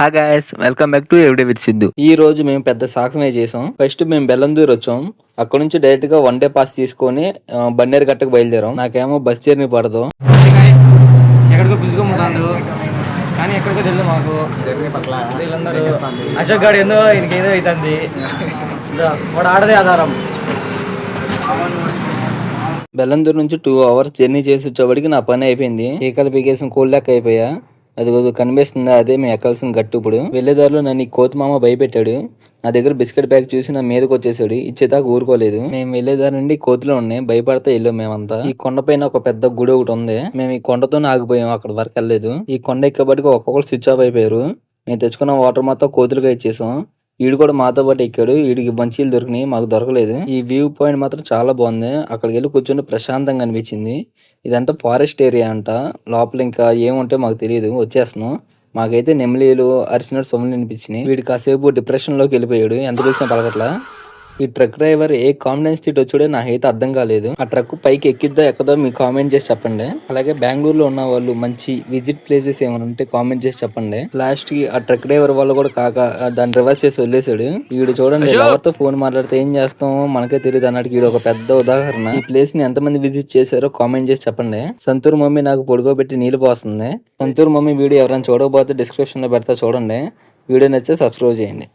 Hi guys, welcome back to everyday with Siddhu. ఈ రోజు మేము పెద్ద సాహసమే చేసాం. ఫస్ట్ మేము బెల్లందూరు వచ్చాం. అక్కడ నుంచి డైరెక్ట్ గా వన్ డే పాస్ తీసుకొని బన్నేరు గట్టకు బయలుదేరాం. నాకేమో బస్ జర్నీ పడదు. ఎక్కడికో పిలుచుకోమంటాడు కానీ ఎక్కడికో తెలియదు మాకు. వీళ్ళందరూ అశోక్ గారు ఏందో ఇంకేదో అవుతుంది. వాడు ఆడదే ఆధారం. బెల్లందూరు నుంచి 2 hours జర్నీ చేసి వచ్చేవాడికి నా పని అయిపోయింది. ఈకలు పీకేసిన కోల్ లెక్క అయిపోయా. అది కనిపిస్తుందా, అదే మేము ఎక్కాల్సిన గట్టు. ఇప్పుడు వెళ్ళేదారిలో నన్ను ఈ కోతి మామ భయపెట్టాడు. నా దగ్గర బిస్కెట్ ప్యాక్ చూసి నా మీదకి వచ్చేసాడు. ఇచ్చేదాకా ఊరుకోలేదు. మేము వెళ్ళేదారి నుండి కోతులు ఉన్నాయి, భయపడితే వెళ్ళాం. మేమంతా ఈ కొండపైన ఒక పెద్ద గుడి ఒకటి ఉంది. మేము ఈ కొండతోనే ఆగిపోయాం, అక్కడ వరకు వెళ్ళలేదు. ఈ కొండ ఎక్కేపటికి ఒక్కొక్కరు స్విచ్ ఆఫ్ అయిపోయారు. మేము తెచ్చుకున్న వాటర్ మొత్తం కోతులుగా ఇచ్చేసాం. వీడు కూడా మాతో పాటు ఎక్కాడు. వీడికి మంచీలు దొరికినాయి, మాకు దొరకలేదు. ఈ వ్యూ పాయింట్ మాత్రం చాలా బాగుంది. అక్కడికి వెళ్ళి కూర్చొని ప్రశాంతంగా అనిపించింది. ఇదంతా ఫారెస్ట్ ఏరియా అంట. లోపల ఇంకా ఏముంటే మాకు తెలియదు. వచ్చేస్తున్నాం. మాకైతే నెమలీలు అరిచినట్టు సొమ్ములు అనిపించినాయి. వీడు కాసేపు డిప్రెషన్ లోకి వెళ్ళిపోయాడు. ఎంత పిలిచినా పలకట్లా. ఈ truck driver a confidence seat వచ్చాడో నాకైతే అర్థం కాలేదు. ఆ ట్రక్ పైకి ఎక్కిద్దో ఎక్కదో మీకు కామెంట్ చేసి చెప్పండి. అలాగే బెంగళూరులో ఉన్న వాళ్ళు మంచి విజిట్ ప్లేసెస్ ఏమైనా ఉంటే కామెంట్ చేసి చెప్పండి. లాస్ట్ కి ఆ ట్రక్ డ్రైవర్ వాళ్ళు కూడా దాన్ని రివర్స్ చేసి వదిలేసాడు. వీడు చూడండి, ఎవరితో ఫోన్ మాట్లాడితే ఏం చేస్తామో మనకే తెలియదు అన్నట్టు వీడు ఒక పెద్ద ఉదాహరణ. ఈ ప్లేస్ ని ఎంతమంది విజిట్ చేశారో కామెంట్ చేసి చెప్పండి. సంతూర్ మమ్మీ నాకు పొడుకోబెట్టి నీళ్ళు పోస్తుంది. సంతూర్ మమ్మీ వీడియో ఎవరైనా చూడకపోతే డిస్క్రిప్షన్ లో పెడతా, చూడండి. వీడియో నచ్చితే సబ్స్క్రైబ్ చేయండి.